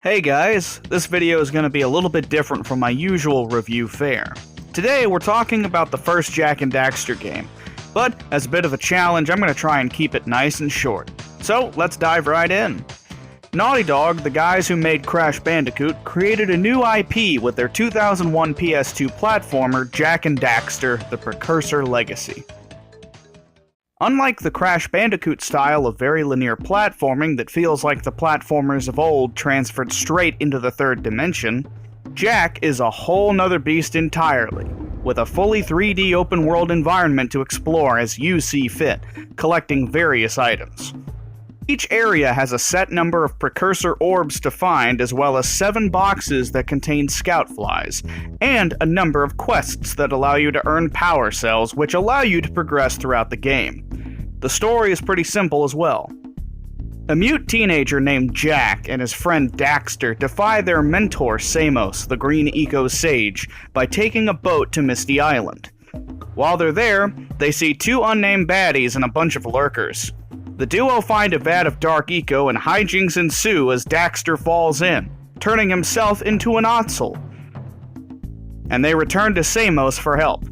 Hey guys, this video is going to be a little bit different from my usual review fare. Today we're talking about the first Jak and Daxter game, but as a bit of a challenge I'm going to try and keep it nice and short. So let's dive right in. Naughty Dog, the guys who made Crash Bandicoot, created a new IP with their 2001 PS2 platformer Jak and Daxter: The Precursor Legacy. Unlike the Crash Bandicoot style of very linear platforming that feels like the platformers of old transferred straight into the third dimension, Jak is a whole nother beast entirely, with a fully 3D open world environment to explore as you see fit, collecting various items. Each area has a set number of precursor orbs to find, as well as 7 boxes that contain scout flies, and a number of quests that allow you to earn power cells, which allow you to progress throughout the game. The story is pretty simple as well. A mute teenager named Jak and his friend Daxter defy their mentor Samos, the green eco sage, by taking a boat to Misty Island. While they're there, they see 2 unnamed baddies and a bunch of lurkers. The duo find a vat of dark eco and hijinks ensue as Daxter falls in, turning himself into an Otzel. And they return to Samos for help.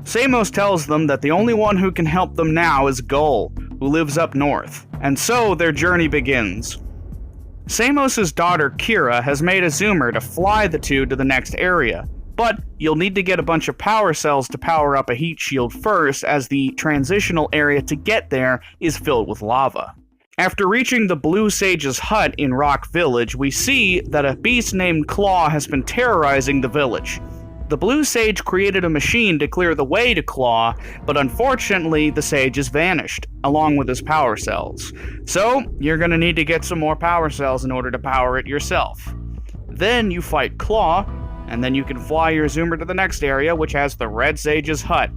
Samos tells them that the only one who can help them now is Gull, who lives up north, and so their journey begins. Samos' daughter Kira has made a zoomer to fly the two to the next area, but you'll need to get a bunch of power cells to power up a heat shield first, as the transitional area to get there is filled with lava. After reaching the Blue Sage's hut in Rock Village, we see that a beast named Claw has been terrorizing the village. The Blue Sage created a machine to clear the way to Claw, but unfortunately the Sage has vanished, along with his power cells. So, you're gonna need to get some more power cells in order to power it yourself. Then you fight Claw, and then you can fly your zoomer to the next area, which has the Red Sage's hut.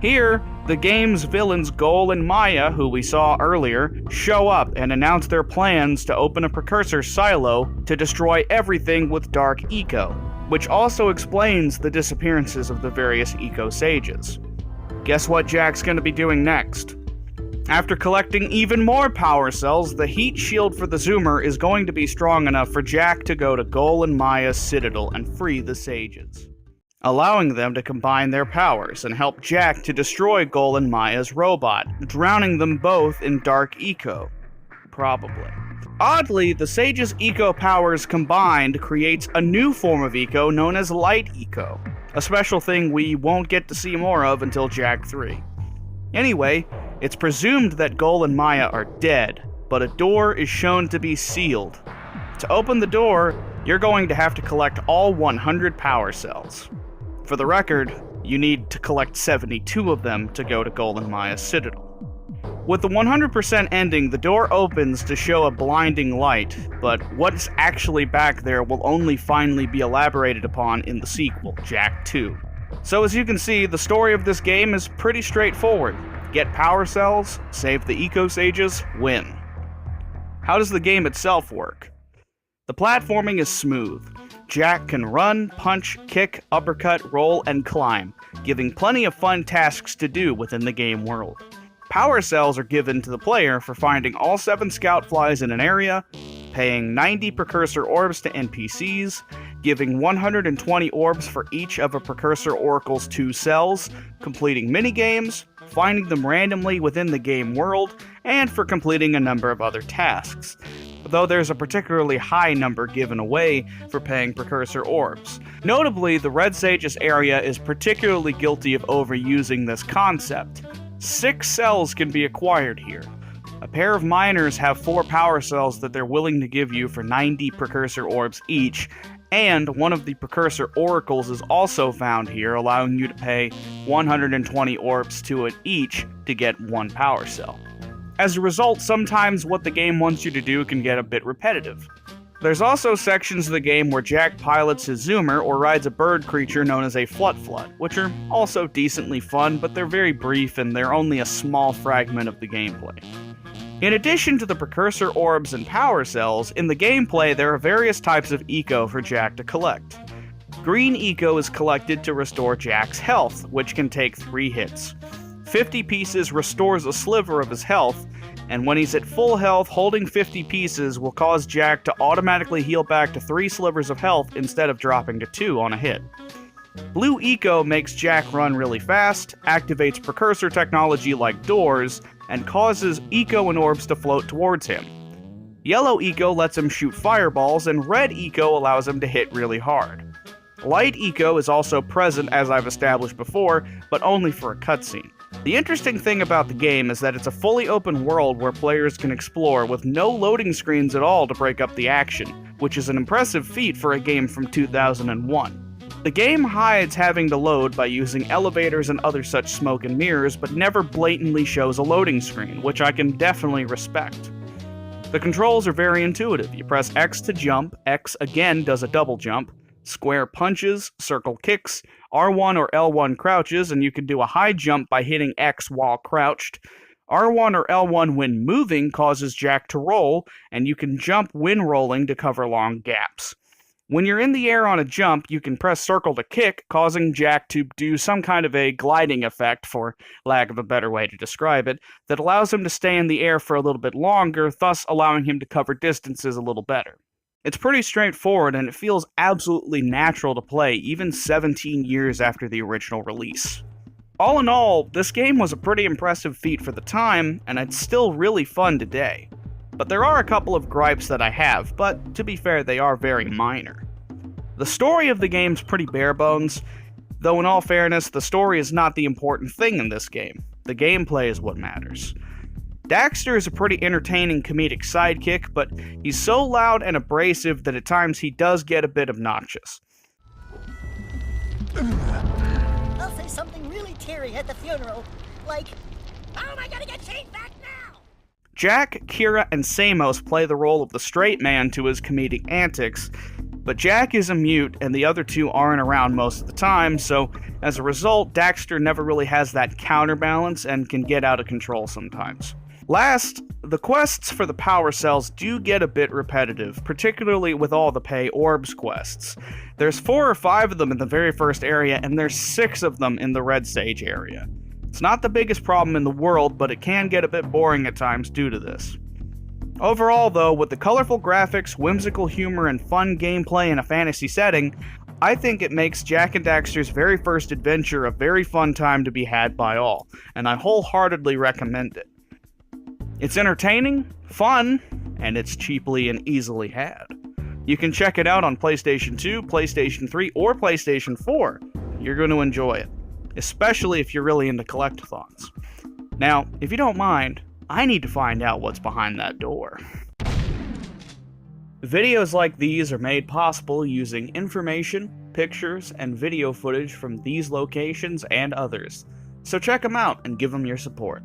Here, the game's villains Gull and Maya, who we saw earlier, show up and announce their plans to open a precursor silo to destroy everything with dark eco, which also explains the disappearances of the various eco sages. Guess what Jak's gonna be doing next? After collecting even more power cells, the heat shield for the zoomer is going to be strong enough for Jak to go to Gull and Maya's citadel and free the sages, allowing them to combine their powers and help Jak to destroy Gull and Maya's robot, drowning them both in dark eco. Probably. Oddly, the sages' eco powers combined creates a new form of eco known as light eco, a special thing we won't get to see more of until Jak 3. Anyway, it's presumed that Gull and Maya are dead, but a door is shown to be sealed. To open the door, you're going to have to collect all 100 power cells. For the record, you need to collect 72 of them to go to Gull and Maya's citadel. With the 100% ending, the door opens to show a blinding light, but what's actually back there will only finally be elaborated upon in the sequel, Jak 2. So as you can see, the story of this game is pretty straightforward. Get power cells, save the eco sages, win. How does the game itself work? The platforming is smooth. Jak can run, punch, kick, uppercut, roll, and climb, giving plenty of fun tasks to do within the game world. Power cells are given to the player for finding all 7 scout flies in an area, paying 90 precursor orbs to NPCs, giving 120 orbs for each of a precursor oracle's 2 cells, completing minigames, finding them randomly within the game world, and for completing a number of other tasks, though there's a particularly high number given away for paying precursor orbs. Notably, the Red Sage's area is particularly guilty of overusing this concept. 6 cells can be acquired here. A pair of miners have 4 power cells that they're willing to give you for 90 precursor orbs each, and one of the precursor oracles is also found here, allowing you to pay 120 orbs to it each to get 1 power cell. As a result, sometimes what the game wants you to do can get a bit repetitive. There's also sections of the game where Jak pilots his zoomer or rides a bird creature known as a Flut, which are also decently fun, but they're very brief and they're only a small fragment of the gameplay. In addition to the precursor orbs and power cells, in the gameplay there are various types of eco for Jak to collect. Green eco is collected to restore Jak's health, which can take 3 hits. 50 pieces restores a sliver of his health, and when he's at full health, holding 50 pieces will cause Jak to automatically heal back to 3 slivers of health instead of dropping to 2 on a hit. Blue Eco makes Jak run really fast, activates Precursor technology like doors, and causes Eco and orbs to float towards him. Yellow Eco lets him shoot fireballs, and Red Eco allows him to hit really hard. Light Eco is also present, as I've established before, but only for a cutscene. The interesting thing about the game is that it's a fully open world where players can explore with no loading screens at all to break up the action, which is an impressive feat for a game from 2001. The game hides having to load by using elevators and other such smoke and mirrors, but never blatantly shows a loading screen, which I can definitely respect. The controls are very intuitive. You press X to jump, X again does a double jump, square punches, circle kicks, R1 or L1 crouches, and you can do a high jump by hitting X while crouched. R1 or L1 when moving causes Jak to roll, and you can jump when rolling to cover long gaps. When you're in the air on a jump, you can press circle to kick, causing Jak to do some kind of a gliding effect, for lack of a better way to describe it, that allows him to stay in the air for a little bit longer, thus allowing him to cover distances a little better. It's pretty straightforward, and it feels absolutely natural to play, even 17 years after the original release. All in all, this game was a pretty impressive feat for the time, and it's still really fun today. But there are a couple of gripes that I have, but to be fair, they are very minor. The story of the game's pretty bare bones, though in all fairness, the story is not the important thing in this game. The gameplay is what matters. Daxter is a pretty entertaining comedic sidekick, but he's so loud and abrasive that at times he does get a bit obnoxious. I'll say something really teary at the funeral, like, "Oh, I gotta get changed back now!" Jak, Kira, and Samos play the role of the straight man to his comedic antics, but Jak is a mute and the other two aren't around most of the time, so as a result, Daxter never really has that counterbalance and can get out of control sometimes. Last, the quests for the power cells do get a bit repetitive, particularly with all the pay orbs quests. There's 4 or 5 of them in the very first area, and there's 6 of them in the red stage area. It's not the biggest problem in the world, but it can get a bit boring at times due to this. Overall though, with the colorful graphics, whimsical humor, and fun gameplay in a fantasy setting, I think it makes Jak and Daxter's very first adventure a very fun time to be had by all, and I wholeheartedly recommend it. It's entertaining, fun, and it's cheaply and easily had. You can check it out on PlayStation 2, PlayStation 3, or PlayStation 4. You're going to enjoy it, especially if you're really into collectathons. Now, if you don't mind, I need to find out what's behind that door. Videos like these are made possible using information, pictures, and video footage from these locations and others, so check them out and give them your support.